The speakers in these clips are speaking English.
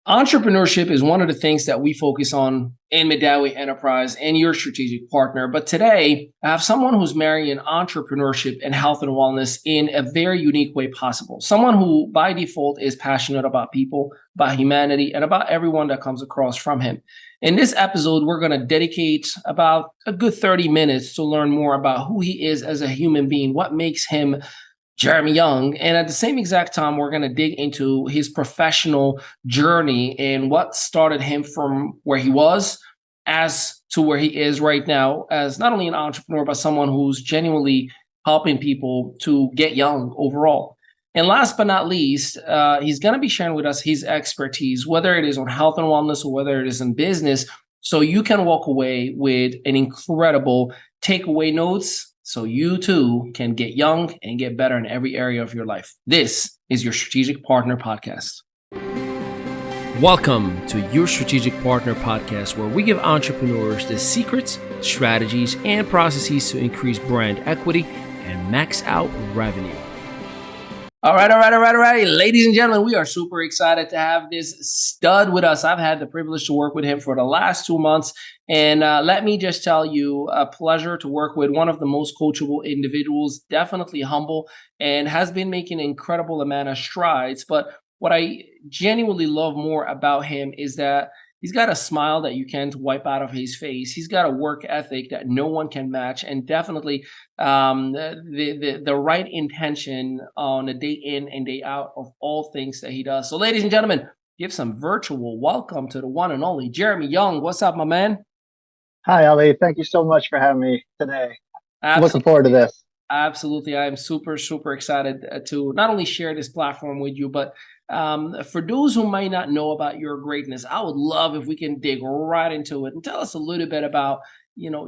Entrepreneurship is one of the things that we focus on in Mehdaoui Enterprise and your strategic partner. But today, I have someone who's marrying entrepreneurship and health and wellness in a very unique way possible. Someone who, by default, is passionate about people, about humanity, and about everyone that comes across from him. In this episode, we're going to dedicate about a good 30 minutes to learn more about who he is as a human being, what makes him Jeremy Young. And at the same exact time, we're going to dig into his professional journey and what started him from where he was as to where he is right now, as not only an entrepreneur, but someone who's genuinely helping people to get young overall. And last but not least, he's going to be sharing with us his expertise, whether it is on health and wellness or whether it is in business. So you can walk away with an incredible takeaway notes so you too can get young and get better in every area of your life. This is your Strategic Partner Podcast. Welcome to your Strategic Partner Podcast, where we give entrepreneurs the secrets, strategies, and processes to increase brand equity and max out revenue. All right. Ladies and gentlemen, we are super excited to have this stud with us. I've had the privilege to work with him for the last 2 months. And let me just tell you, a pleasure to work with one of the most coachable individuals, definitely humble, and has been making an incredible amount of strides. But what I genuinely love more about him is that he's got a smile that you can't wipe out of his face. He's got a work ethic that no one can match, and definitely the right intention on a day in and day out of all things that he does. So, ladies and gentlemen, give some virtual welcome to the one and only Jeremy Young. What's up, my man? Hi, Ali. Thank you so much for having me today. Looking forward to this. Absolutely. I am super excited to not only share this platform with you, but for those who might not know about your greatness, I would love if we can dig right into it and tell us a little bit about, your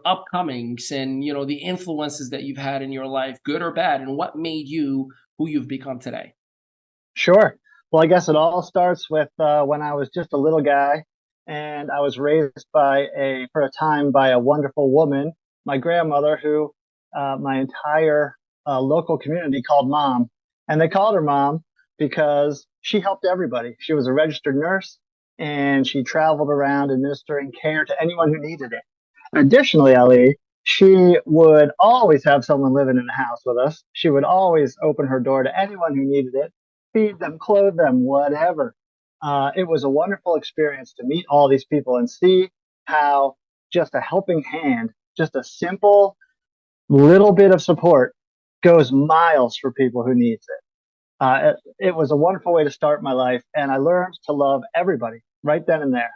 upcomings and, the influences that you've had in your life, good or bad, and what made you who you've become today. Sure. Well, I guess it all starts with when I was just a little guy, and I was raised for a time by a wonderful woman, my grandmother, who my entire local community called Mom. And they called her Mom because she helped everybody. She was a registered nurse, and she traveled around administering care to anyone who needed it. Additionally, Ali, she would always have someone living in the house with us. She would always open her door to anyone who needed it, feed them, clothe them, whatever. It was a wonderful experience to meet all these people and see how just a helping hand, just a simple little bit of support goes miles for people who needs it. It was a wonderful way to start my life, and I learned to love everybody right then and there.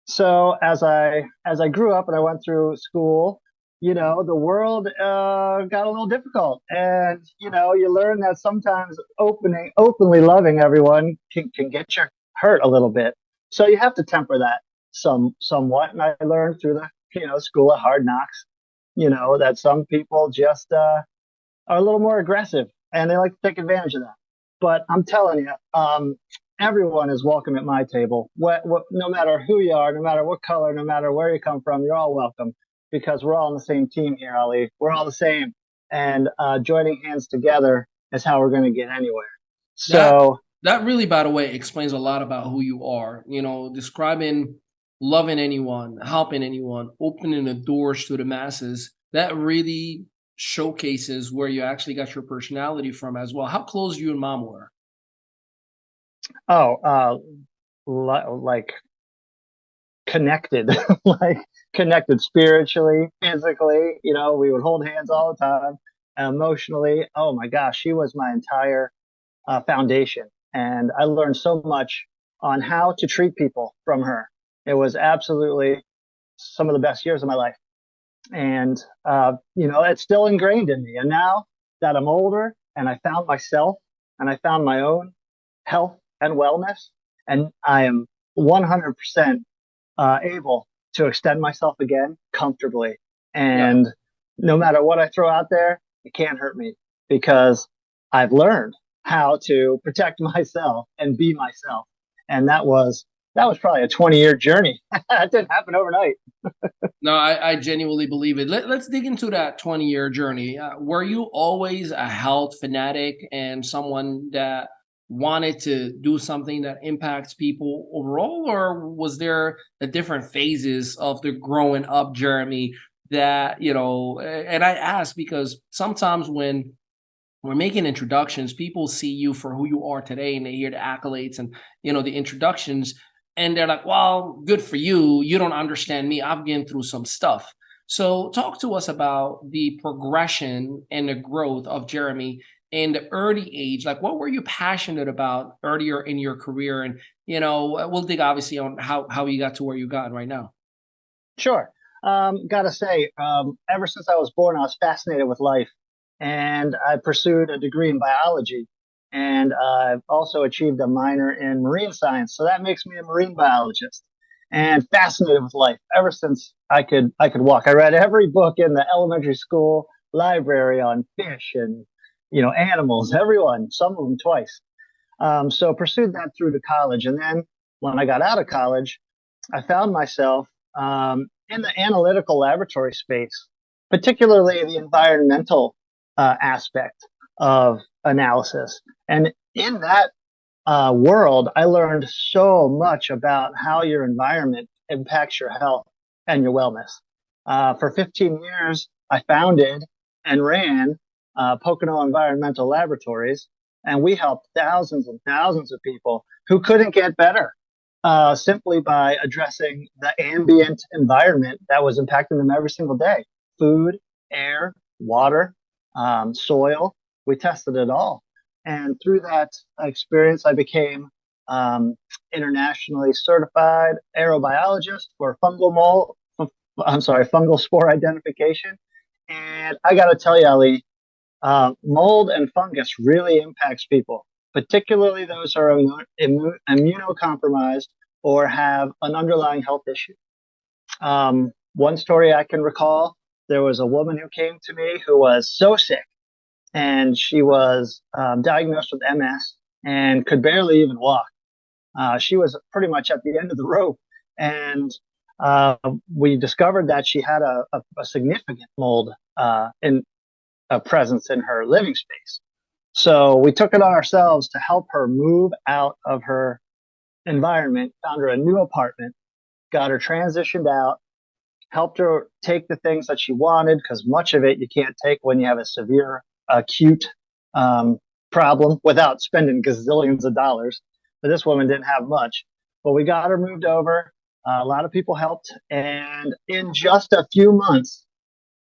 So as I grew up and I went through school, the world got a little difficult, and you learn that sometimes openly loving everyone can get you hurt a little bit. So you have to temper that somewhat. And I learned through the school of hard knocks, that some people just are a little more aggressive and they like to take advantage of that. But I'm telling you, everyone is welcome at my table. No matter who you are, no matter what color, no matter where you come from, you're all welcome, because we're all on the same team here, Ali. We're all the same. And joining hands together is how we're going to get anywhere. So that really, by the way, explains a lot about who you are. Describing loving anyone, helping anyone, opening the doors to the masses. That really showcases where you actually got your personality from as well. How close you and Mom were? Like connected, like connected spiritually, physically. We would hold hands all the time. Emotionally, oh my gosh, she was my entire foundation, and I learned so much on how to treat people from her. It was absolutely some of the best years of my life. And, it's still ingrained in me. And now that I'm older and I found myself and I found my own health and wellness, and I am 100% able to extend myself again comfortably. And no matter what I throw out there, it can't hurt me, because I've learned how to protect myself and be myself. And that was probably a 20-year journey. That didn't happen overnight. No, I genuinely believe it. Let's dig into that 20-year journey. Were you always a health fanatic and someone that wanted to do something that impacts people overall, or was there a different phases of the growing up journey that, and I ask because sometimes when we're making introductions, people see you for who you are today and they hear the accolades and the introductions, and they're like, well, good for you. You don't understand me. I've been through some stuff. So talk to us about the progression and the growth of Jeremy in the early age. Like, what were you passionate about earlier in your career? And we'll dig obviously on how you got to where you got right now. Sure. Gotta say, ever since I was born, I was fascinated with life, and I pursued a degree in biology, and I've also achieved a minor in marine science. So that makes me a marine biologist, and fascinated with life ever since I could walk. I read every book in the elementary school library on fish and animals, everyone, some of them twice. So pursued that through to college, and then when I got out of college, I found myself in the analytical laboratory space, particularly the environmental aspect of analysis. And in that world, I learned so much about how your environment impacts your health and your wellness. For 15 years, I founded and ran Pocono Environmental Laboratories, and we helped thousands and thousands of people who couldn't get better simply by addressing the ambient environment that was impacting them every single day: food, air, water, soil. We tested it all. And through that experience, I became internationally certified aerobiologist for fungal spore identification. And I got to tell you, Ali, mold and fungus really impacts people, particularly those who are immunocompromised or have an underlying health issue. One story I can recall, there was a woman who came to me who was so sick, and she was diagnosed with MS and could barely even walk. She was pretty much at the end of the rope, and we discovered that she had a significant mold in a presence in her living space. So we took it on ourselves to help her move out of her environment, found her a new apartment, got her transitioned out, helped her take the things that she wanted, because much of it you can't take when you have a severe acute problem without spending gazillions of dollars. But this woman didn't have much. But we got her moved over. A lot of people helped. And in just a few months,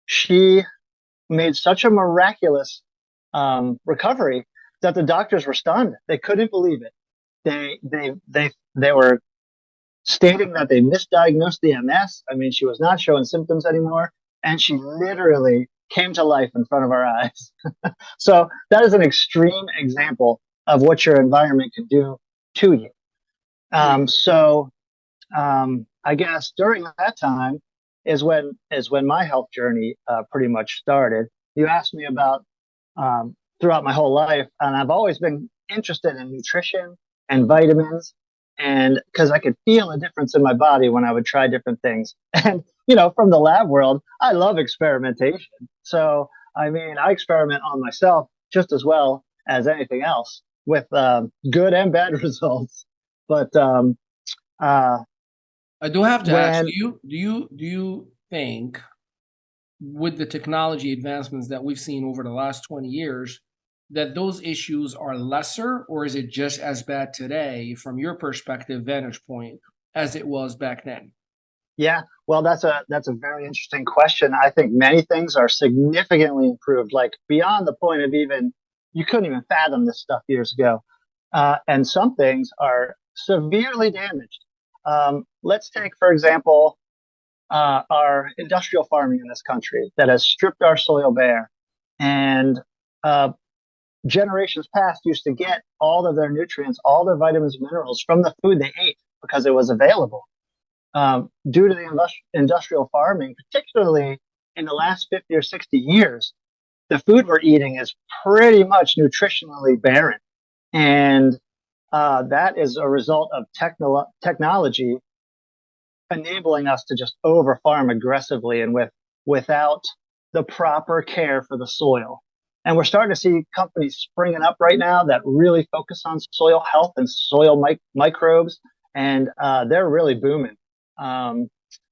she made such a miraculous recovery that the doctors were stunned. They couldn't believe it. They were stating that they misdiagnosed the MS. I mean, she was not showing symptoms anymore, and she literally came to life in front of our eyes. So that is an extreme example of what your environment can do to you. I guess during that time is when my health journey pretty much started. You asked me about throughout my whole life, and I've always been interested in nutrition and vitamins, and because I could feel a difference in my body when I would try different things. And from the lab world, I love experimentation. So I mean, I experiment on myself just as well as anything else, with good and bad results. But I do have to ask, when do you think with the technology advancements that we've seen over the last 20 years that those issues are lesser, or is it just as bad today from your perspective vantage point as it was back then? Yeah, well, that's a very interesting question. I think many things are significantly improved, like beyond the point of even you couldn't even fathom this stuff years ago, and some things are severely damaged. Let's take, for example, our industrial farming in this country that has stripped our soil bare, and uh, generations past used to get all of their nutrients, all their vitamins and minerals from the food they ate because it was available. Due to the industrial farming, particularly in the last 50 or 60 years, the food we're eating is pretty much nutritionally barren. And that is a result of technology enabling us to just over farm aggressively and without the proper care for the soil. And we're starting to see companies springing up right now that really focus on soil health and soil microbes, and they're really booming.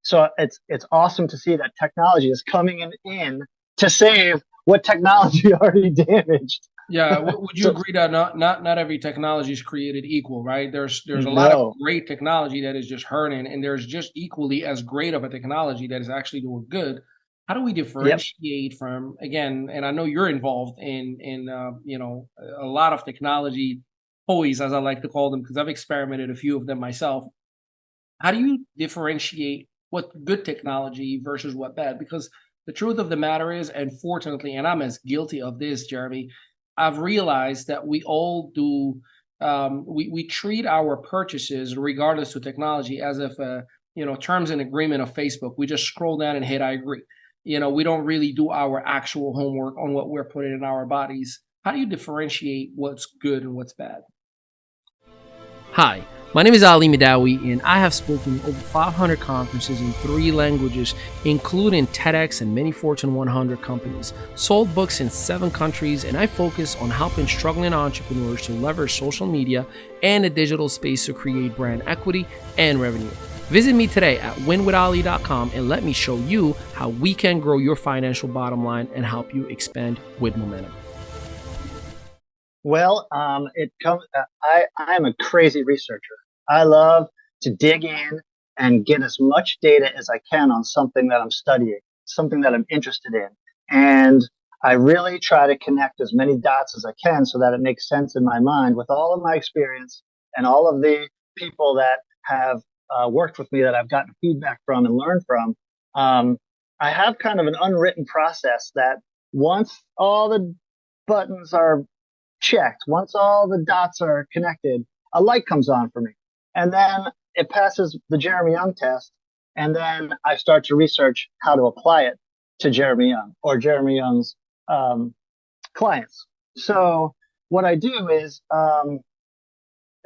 So it's awesome to see that technology is coming in to save what technology already damaged. Yeah, would you So agree that not every technology is created equal, right? There's a lot of no, great technology that is just hurting, and there's just equally as great of a technology that is actually doing good. How do we yep, differentiate from, again? And I know you're involved in a lot of technology toys, as I like to call them, because I've experimented a few of them myself. How do you differentiate what good technology versus what bad? Because the truth of the matter is, unfortunately, and I'm as guilty of this, Jeremy, I've realized that we all do. We treat our purchases, regardless of technology, as if terms and agreement of Facebook. We just scroll down and hit I agree. We don't really do our actual homework on what we're putting in our bodies. How do you differentiate what's good and what's bad? Hi, my name is Ali Mehdaoui, and I have spoken at over 500 conferences in 3 languages, including TEDx and many Fortune 100 companies, sold books in 7 countries, and I focus on helping struggling entrepreneurs to leverage social media and the digital space to create brand equity and revenue. Visit me today at winwithali.com and let me show you how we can grow your financial bottom line and help you expand with momentum. well, it comes. I am a crazy researcher. I love to dig in and get as much data as I can on something that I'm studying, something that I'm interested in, and I really try to connect as many dots as I can so that it makes sense in my mind with all of my experience and all of the people that have worked with me that I've gotten feedback from and learned from. Um, I have kind of an unwritten process that once all the buttons are checked, once all the dots are connected, a light comes on for me. And then it passes the Jeremy Young test. And then I start to research how to apply it to Jeremy Young or Jeremy Young's um, clients. So what I do is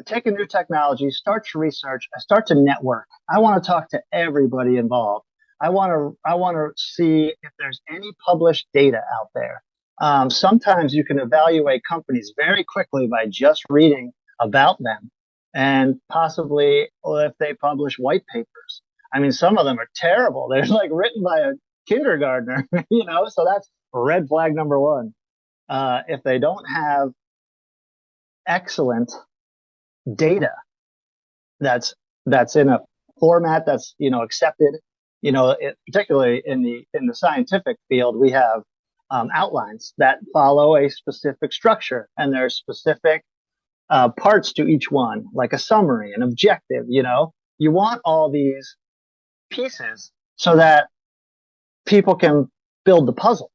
take a new technology, start to research, I start to network. I want to talk to everybody involved. I want to see if there's any published data out there. Sometimes you can evaluate companies very quickly by just reading about them and possibly if they publish white papers. I mean, some of them are terrible. They're like written by a kindergartner, so that's red flag number one. If they don't have excellent data that's in a format that's accepted, particularly in the scientific field, we have outlines that follow a specific structure, and there's specific parts to each one, like a summary, an objective. You want all these pieces so that people can build the puzzle.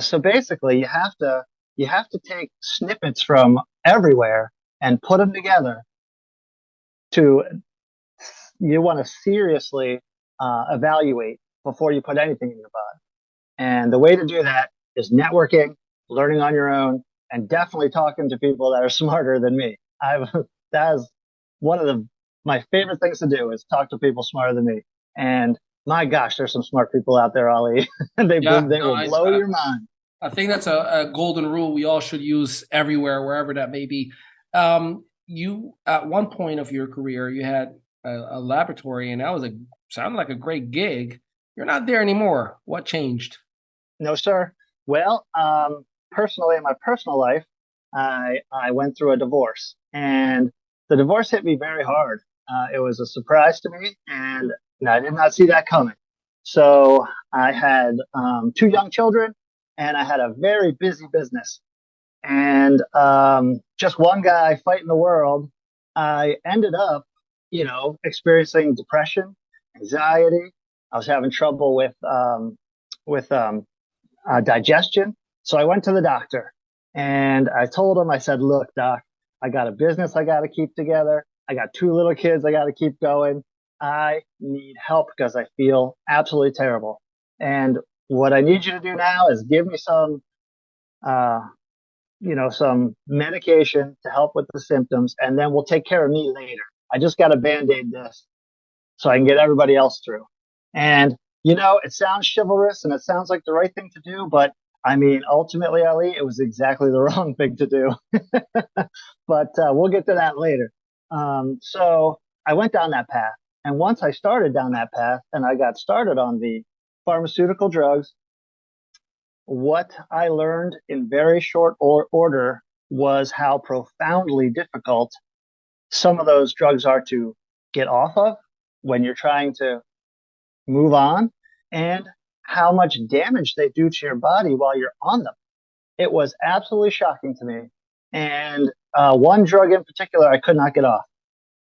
So basically, you have to take snippets from everywhere and put them together. To You want to seriously evaluate before you put anything in your body. And the way to do that is networking, learning on your own, and definitely talking to people that are smarter than me. That is one of my favorite things to do is talk to people smarter than me. And my gosh, there's some smart people out there, Ali. they Yeah, they no, will blow your mind. I think that's a golden rule we all should use everywhere, wherever that may be. You at one point of your career, you had a laboratory, and that was sounded like a great gig. You're not there anymore. What changed? No, sir. Well, personally, in my personal life, I went through a divorce, and the divorce hit me very hard. It was a surprise to me, and I did not see that coming. So I had 2 young children, and I had a very busy business, and just one guy fighting the world. I ended up, experiencing depression, anxiety. I was having trouble with digestion. So I went to the doctor and I told him, I said, look, doc, I got a business I got to keep together. I got 2 little kids I got to keep going. I need help because I feel absolutely terrible. And what I need you to do now is give me uh, some medication to help with the symptoms, and then we'll take care of me later. I just got to band-aid this so I can get everybody else through. And, it sounds chivalrous and it sounds like the right thing to do, but I mean, ultimately, Ali, it was exactly the wrong thing to do. But we'll get to that later. So I went down that path. And once I started down that path and I got started on the pharmaceutical drugs, what I learned in very short order was how profoundly difficult some of those drugs are to get off of when you're trying to move on, and how much damage they do to your body while you're on them. It was absolutely shocking to me. And one drug in particular, I could not get off.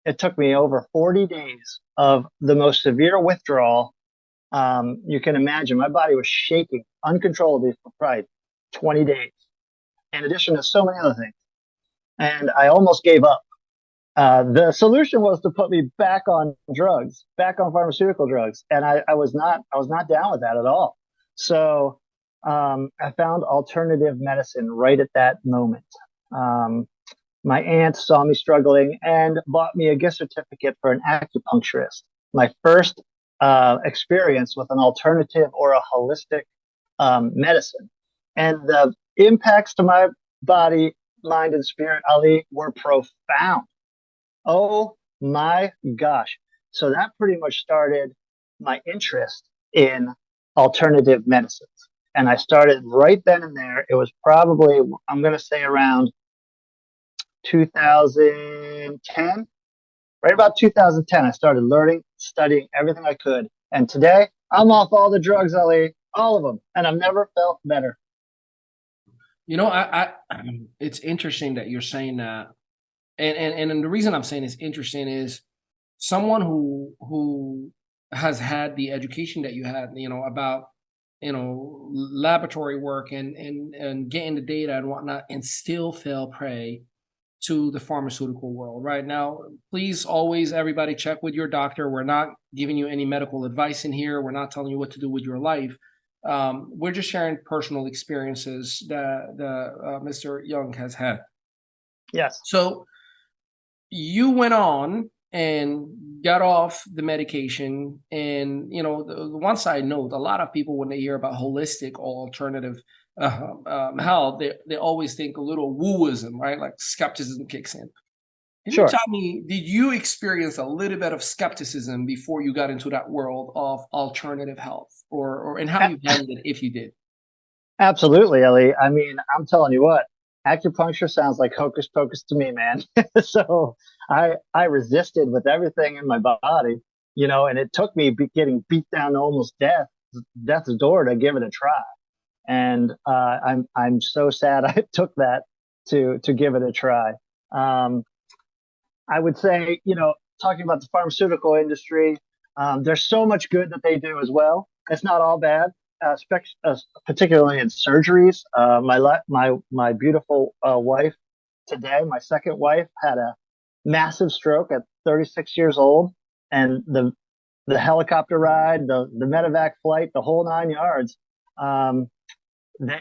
It took me over 40 days of the most severe withdrawal you can imagine. My body was shaking uncontrollably for probably 20 days, in addition to so many other things. And I almost gave up. The solution was to put me back on drugs, back on pharmaceutical drugs, and I was not down with that at all. So I found alternative medicine right at that moment. Um, my aunt saw me struggling and bought me a gift certificate for an acupuncturist. My first experience with an alternative or a holistic medicine, and the impacts to my body, mind, and spirit, Ali, were profound. Oh my gosh. So that pretty much started my interest in alternative medicines. And I started right then and there. It was probably, I'm going to say around 2010, right about 2010. I started learning, studying everything I could. And today I'm off all the drugs, Ali, all of them. And I've never felt better. It's interesting that you're saying that, and the reason I'm saying it's interesting is someone who has had the education that you had, about laboratory work and getting the data and whatnot, and still fell prey to the pharmaceutical world. Right now, please always everybody check with your doctor. We're not giving you any medical advice in here. We're not telling you what to do with your life. We're just sharing personal experiences that Mr. Young has had. Yes. So you went on and got off the medication, and the one side note, a lot of people, when they hear about holistic or alternative health, they always think a little wooism, right? Like skepticism kicks in. Can you Sure. tell me, did you experience a little bit of skepticism before you got into that world of alternative health, or and how you handled it if you did? Absolutely, Ellie. I mean, I'm telling you what, acupuncture sounds like hocus pocus to me, man. So I resisted with everything in my body, and it took me getting beat down to almost death's door to give it a try. And I'm so sad I took that to give it a try. Um, I would say, talking about the pharmaceutical industry, there's so much good that they do as well. It's not all bad, particularly in surgeries. My beautiful wife today, my second wife, had a massive stroke at 36 years old, and the helicopter ride, the medevac flight, the whole 9 yards.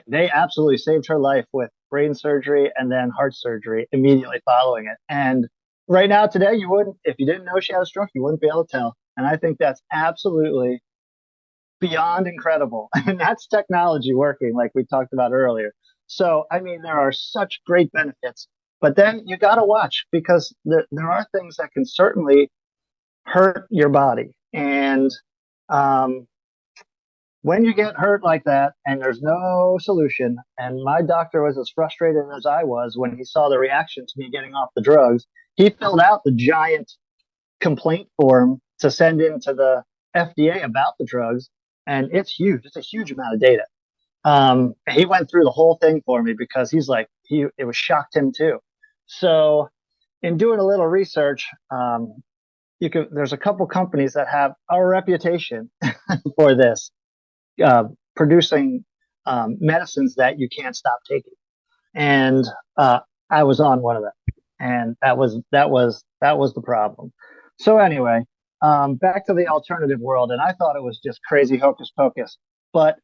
They absolutely saved her life with brain surgery and then heart surgery immediately following it. And right now, today, you wouldn't, if you didn't know she had a stroke, you wouldn't be able to tell. And I think that's absolutely beyond incredible. And that's technology working, like we talked about earlier. So, I mean, there are such great benefits, but then you got to watch, because there are things that can certainly hurt your body. And when you get hurt like that and there's no solution, and my doctor was as frustrated as I was when he saw the reaction to me getting off the drugs, he filled out the giant complaint form to send in to the FDA about the drugs. And it's huge. It's a huge amount of data. He went through the whole thing for me because he's like, it was shocked him too. So in doing a little research, there's a couple companies that have a reputation for this, producing medicines that you can't stop taking. And I was on one of them, and that was the problem. So anyway, back to the alternative world, and I thought it was just crazy hocus pocus. But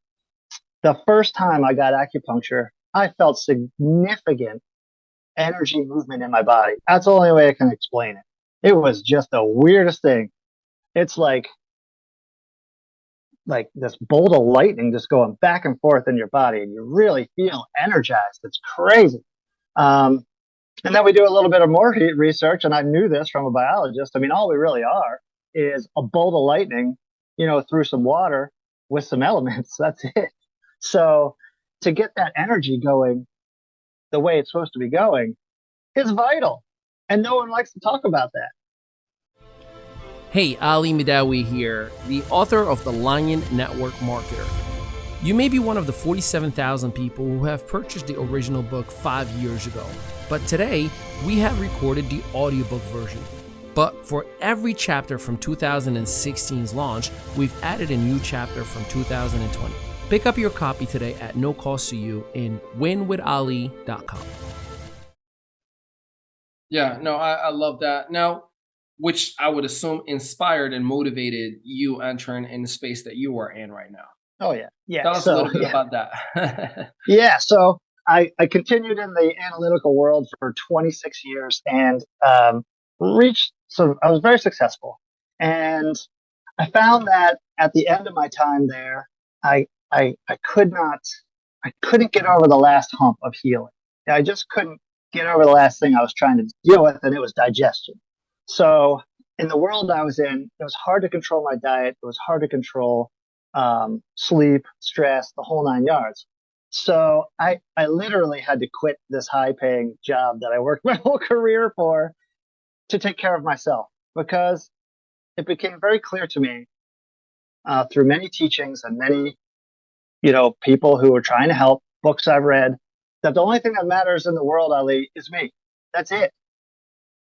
the first time I got acupuncture, I felt significant energy movement in my body. That's the only way I can explain it. It was just the weirdest thing. It's like like this bolt of lightning just going back and forth in your body, and you really feel energized. It's crazy. Um, and then we do a little bit of more research, and I knew this from a biologist. I mean, all we really are is a bolt of lightning, through some water with some elements. That's it. So to get that energy going the way it's supposed to be going is vital. And no one likes to talk about that. Hey, Ali Mehdaoui here, the author of The Lion Network Marketer. You may be one of the 47,000 people who have purchased the original book 5 years ago, but today we have recorded the audiobook version. But for every chapter from 2016's launch, we've added a new chapter from 2020. Pick up your copy today at no cost to you in winwithali.com. Yeah, no, I love that. Now, which I would assume inspired and motivated you entering in the space that you are in right now. Oh yeah. Yeah. Tell us a little bit about that. Yeah. So I continued in the analytical world for 26 years and I was very successful. And I found that at the end of my time there, I couldn't get over the last hump of healing. I just couldn't get over the last thing I was trying to deal with, and it was digestion. So in the world I was in, it was hard to control my diet. It was hard to control sleep, stress, the whole 9 yards. So I literally had to quit this high paying job that I worked my whole career for to take care of myself, because it became very clear to me through many teachings and many, people who were trying to help, books I've read, that the only thing that matters in the world, Ali, is me. That's it.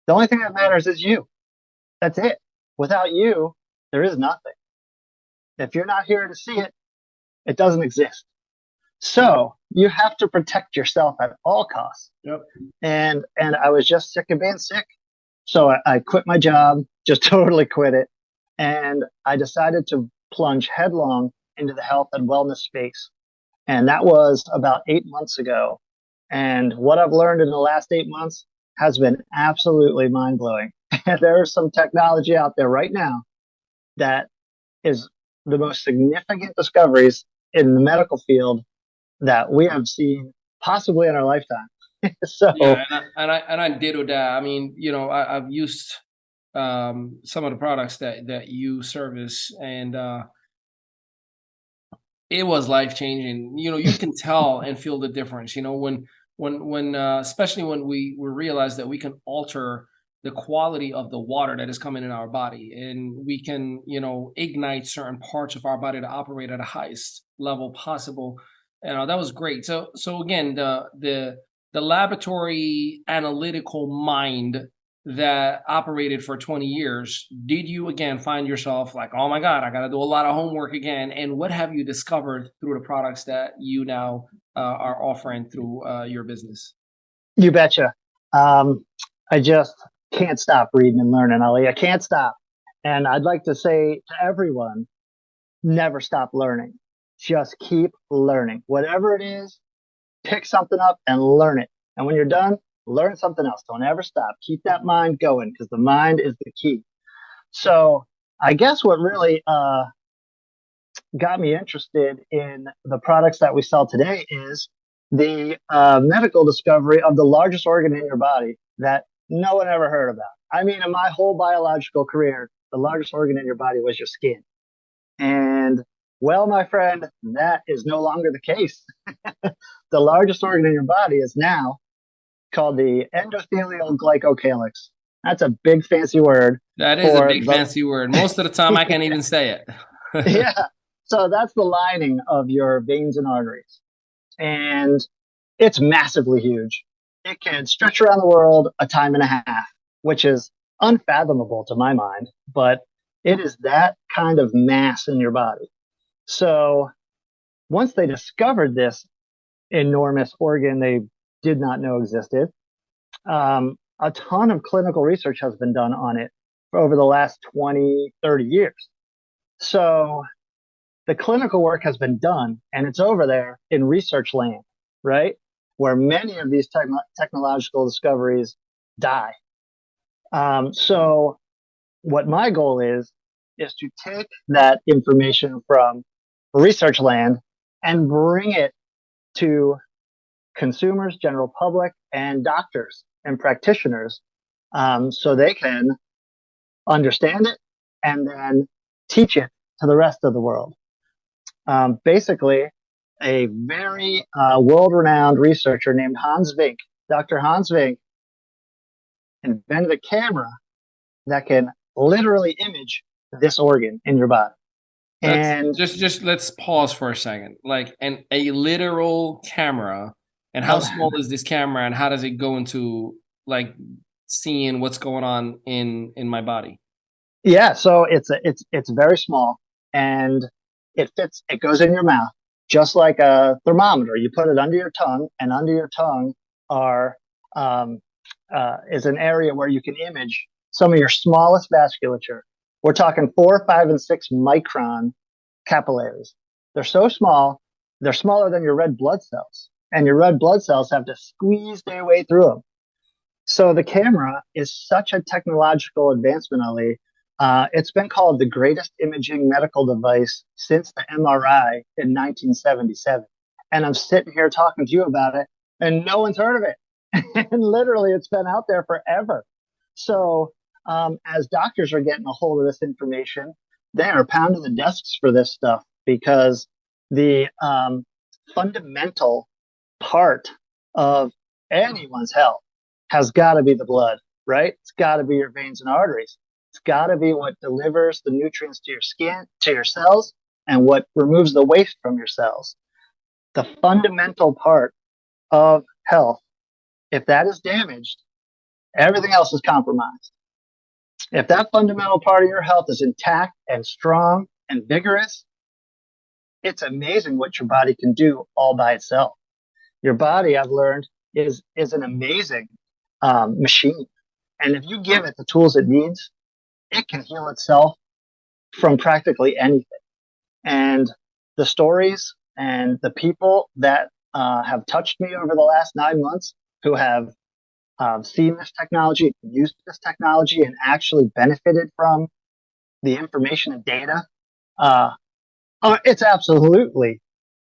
The only thing that matters is you. That's it. Without you, there is nothing. If you're not here to see it, it doesn't exist. So you have to protect yourself at all costs. Yep. And I was just sick of being sick. So I quit my job, just totally quit it. And I decided to plunge headlong into the health and wellness space. And that was about 8 months ago. And what I've learned in the last 8 months has been absolutely mind blowing. There is some technology out there right now that is the most significant discoveries in the medical field that we have seen possibly in our lifetime. So yeah, and I ditto that. I mean, I've used some of the products that you service, and it was life changing. You can tell and feel the difference. When especially when we realize that we can alter the quality of the water that is coming in our body, and we can ignite certain parts of our body to operate at the highest level possible. That was great. So again, the laboratory analytical mind that operated for 20 years, did you again find yourself like, oh my God, I got to do a lot of homework again? And what have you discovered through the products that you now are offering through your business? you betcha. I just can't stop reading and learning, Ali. I can't stop. And I'd like to say to everyone, never stop learning. Just keep learning. Whatever it is, pick something up and learn it. And when you're done, learn something else. Don't ever stop. Keep that mind going, because the mind is the key. So I guess what really got me interested in the products that we sell today is the medical discovery of the largest organ in your body that no one ever heard about. I mean, in my whole biological career, the largest organ in your body was your skin. And well, my friend, that is no longer the case. The largest organ in your body is now called the endothelial glycocalyx. That's a big fancy word. That is a big fancy word. Most of the time, I can't even say it. Yeah. So that's the lining of your veins and arteries. And it's massively huge. It can stretch around the world a time and a half, which is unfathomable to my mind, but it is that kind of mass in your body. So once they discovered this enormous organ they did not know existed, a ton of clinical research has been done on it for over the last 20, 30 years. So the clinical work has been done, and it's over there in research land, right? Where many of these technological discoveries die. So what my goal is to take that information from research land and bring it to consumers, general public, and doctors and practitioners, so they can understand it and then teach it to the rest of the world. Basically, a very world-renowned researcher named Hans Vink, Dr. Hans Vink, invented a camera that can literally image this organ in your body. And just let's pause for a second. Like a literal camera, and how small is this camera, and how does it go into like seeing what's going on in my body? yeah, so it's very small, and it fits. It goes in your mouth just like a thermometer. You put it under your tongue, and under your tongue are is an area where you can image some of your smallest vasculature. We're talking 4, 5, and 6 micron capillaries. They're so small, they're smaller than your red blood cells, and your red blood cells have to squeeze their way through them. So the camera is such a technological advancement, Ali. It's been called the greatest imaging medical device since the MRI in 1977. And I'm sitting here talking to you about it, and no one's heard of it. And literally, it's been out there forever. So as doctors are getting a hold of this information, they are pounding the desks for this stuff, because the fundamental part of anyone's health has got to be the blood, right? It's got to be your veins and arteries. It's got to be what delivers the nutrients to your skin, to your cells, and what removes the waste from your cells. The fundamental part of health, if that is damaged, everything else is compromised. If that fundamental part of your health is intact and strong and vigorous, it's amazing what your body can do all by itself. Your body, I've learned, is an amazing machine. And if you give it the tools it needs, it can heal itself from practically anything. And the stories and the people that have touched me over the last 9 months, who have seen this technology, used this technology, and actually benefited from the information and data, it's absolutely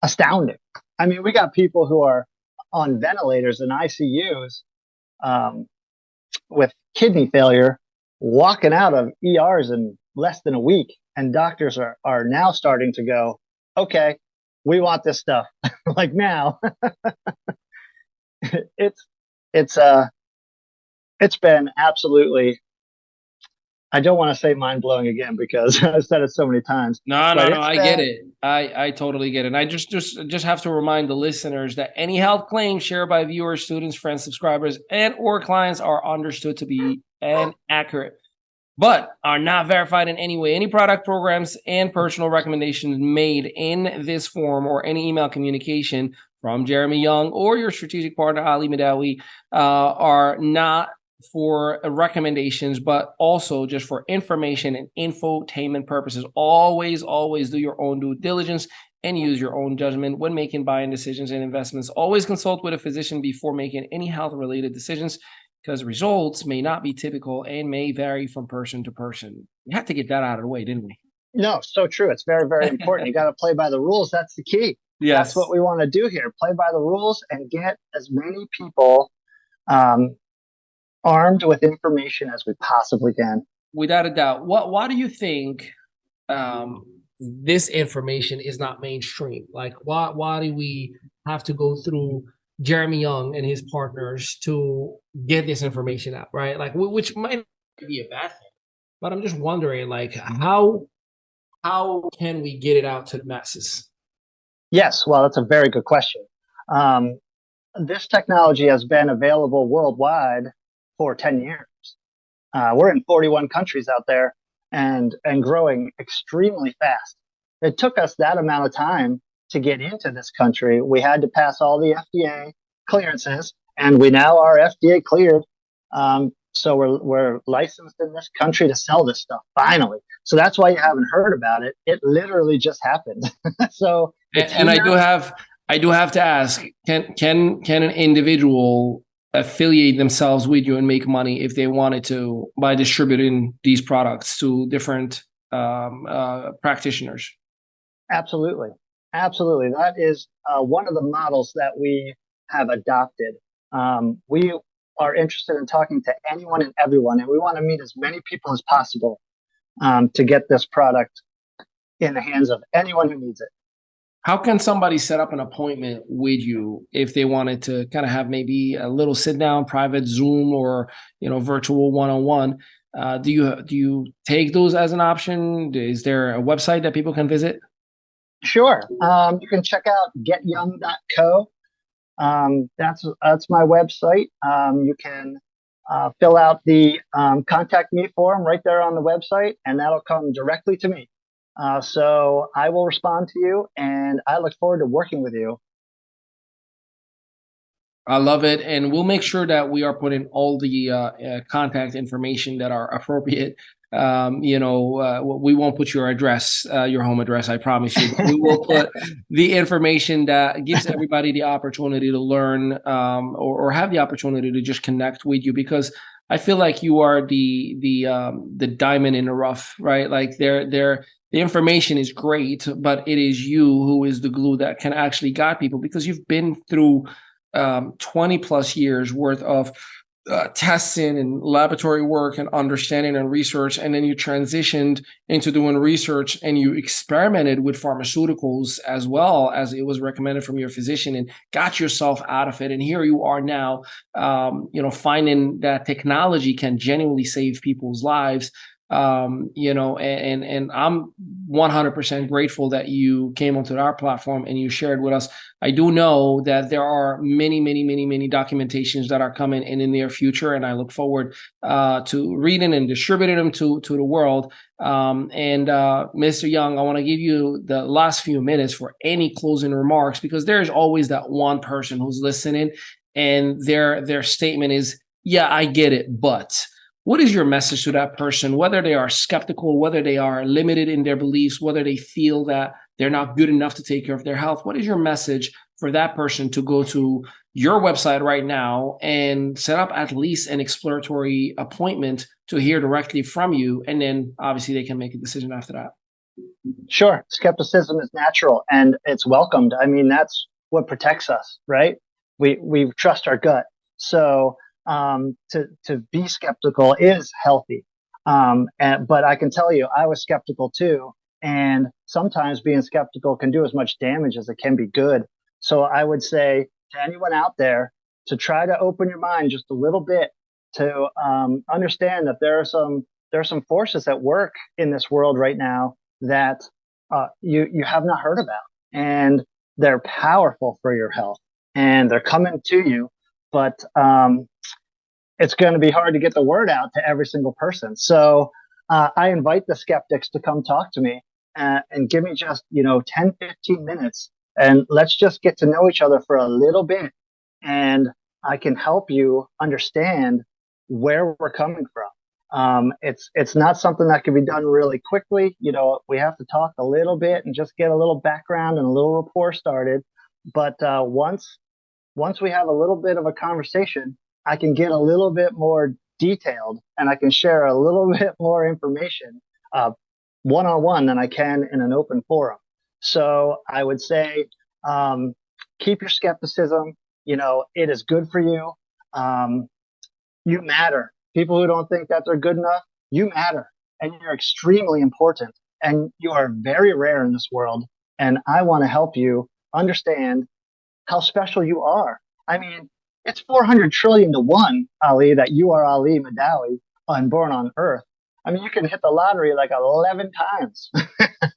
astounding. I mean, we got people who are on ventilators and ICUs with kidney failure, walking out of ERs in less than a week, and doctors are now starting to go, okay, we want this stuff like now. It's been absolutely, I don't want to say mind blowing again, because I've said it so many times. No, I get it. I totally get it. And I just have to remind the listeners that any health claims shared by viewers, students, friends, subscribers, and or clients are understood to be inaccurate, but are not verified in any way. Any product, programs, and personal recommendations made in this form or any email communication from Jeremy Young or your strategic partner, Ali Mehdaoui, are not for recommendations, but also just for information and infotainment purposes. Always do your own due diligence and use your own judgment when making buying decisions and investments. Always consult with a physician before making any health-related decisions, because results may not be typical and may vary from person to person. We had to get that out of the way, didn't we? No, so true. It's very, very important. You got to play by the rules. That's the key. Yes. That's what we want to do here. Play by the rules and get as many people armed with information as we possibly can. Without a doubt. Why do you think this information is not mainstream? Like, why do we have to go through Jeremy Young and his partners to get this information out, right? Like, which might be a bad thing, but I'm just wondering, like, how can we get it out to the masses? Yes, well, that's a very good question. This technology has been available worldwide for 10 years. We're in 41 countries out there, and growing extremely fast. It took us that amount of time to get into this country. We had to pass all the FDA clearances, and we now are FDA cleared. So we're licensed in this country to sell this stuff finally. So that's why you haven't heard about it. It literally just happened. So and I do have to ask, can an individual affiliate themselves with you and make money if they wanted to by distributing these products to different practitioners? Absolutely. Absolutely. That is one of the models that we have adopted. We are interested in talking to anyone and everyone, and we want to meet as many people as possible to get this product in the hands of anyone who needs it. How can somebody set up an appointment with you if they wanted to kind of have maybe a little sit down, private Zoom or virtual one on one? Do you take those as an option? Is there a website that people can visit? Sure. You can check out getyoung.co. That's my website. You can fill out the contact me form right there on the website, and that'll come directly to me. So I will respond to you, and I look forward to working with you. I love it, and we'll make sure that we are putting all the contact information that are appropriate. We won't put your address, your home address, I promise you. But we will put the information that gives everybody the opportunity to learn, or have the opportunity to just connect with you, because I feel like you are the diamond in the rough, right? Like the information is great, but it is you who is the glue that can actually guide people, because you've been through 20 plus years worth of testing and laboratory work and understanding and research. And then you transitioned into doing research, and you experimented with pharmaceuticals as well as it was recommended from your physician, and got yourself out of it. And here you are now, finding that technology can genuinely save people's lives. And I'm 100% grateful that you came onto our platform and you shared with us. I do know that there are many, many, many, many documentations that are coming in the near future, and I look forward to reading and distributing them to the world. Mr. Young, I want to give you the last few minutes for any closing remarks, because there's always that one person who's listening, and their statement is, "Yeah, I get it, but." What is your message to that person, whether they are skeptical, whether they are limited in their beliefs, whether they feel that they're not good enough to take care of their health? What is your message for that person to go to your website right now and set up at least an exploratory appointment to hear directly from you? And then obviously they can make a decision after that. Sure. Skepticism is natural and it's welcomed. I mean, that's what protects us, right? We trust our gut. So to be skeptical is healthy. But I can tell you, I was skeptical too. And sometimes being skeptical can do as much damage as it can be good. So I would say to anyone out there to try to open your mind just a little bit to understand that there are some forces at work in this world right now that you have not heard about, and they're powerful for your health, and they're coming to you. But it's going to be hard to get the word out to every single person. So I invite the skeptics to come talk to me and give me just 10, 15 minutes, and let's just get to know each other for a little bit, and I can help you understand where we're coming from. It's not something that can be done really quickly. We have to talk a little bit and just get a little background and a little rapport started. But once we have a little bit of a conversation, I can get a little bit more detailed, and I can share a little bit more information one-on-one than I can in an open forum. So I would say keep your skepticism. It is good for you. You matter. People who don't think that they're good enough, you matter, and you're extremely important, and you are very rare in this world. And I want to help you understand how special you are. I mean, it's 400 trillion to 1, Ali, that you are Ali Mehdaoui, unborn on Earth. I mean, you can hit the lottery like 11 times.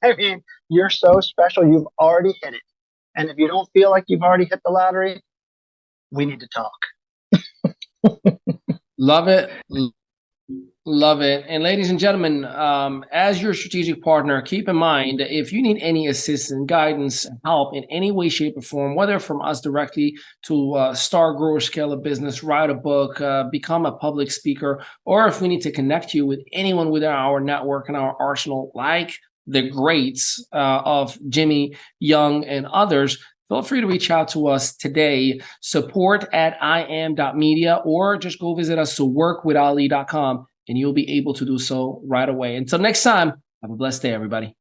I mean, you're so special. You've already hit it. And if you don't feel like you've already hit the lottery, we need to talk. Love it. Love it. And ladies and gentlemen, as your strategic partner, keep in mind that if you need any assistance, guidance, help in any way, shape, or form, whether from us directly to start, grow, or scale a business, write a book, become a public speaker, or if we need to connect you with anyone within our network and our arsenal, like the greats of Jimmy Young and others, feel free to reach out to us today, support@iam.media, or just go visit us to workwithali.com, and you'll be able to do so right away. Until next time, have a blessed day, everybody.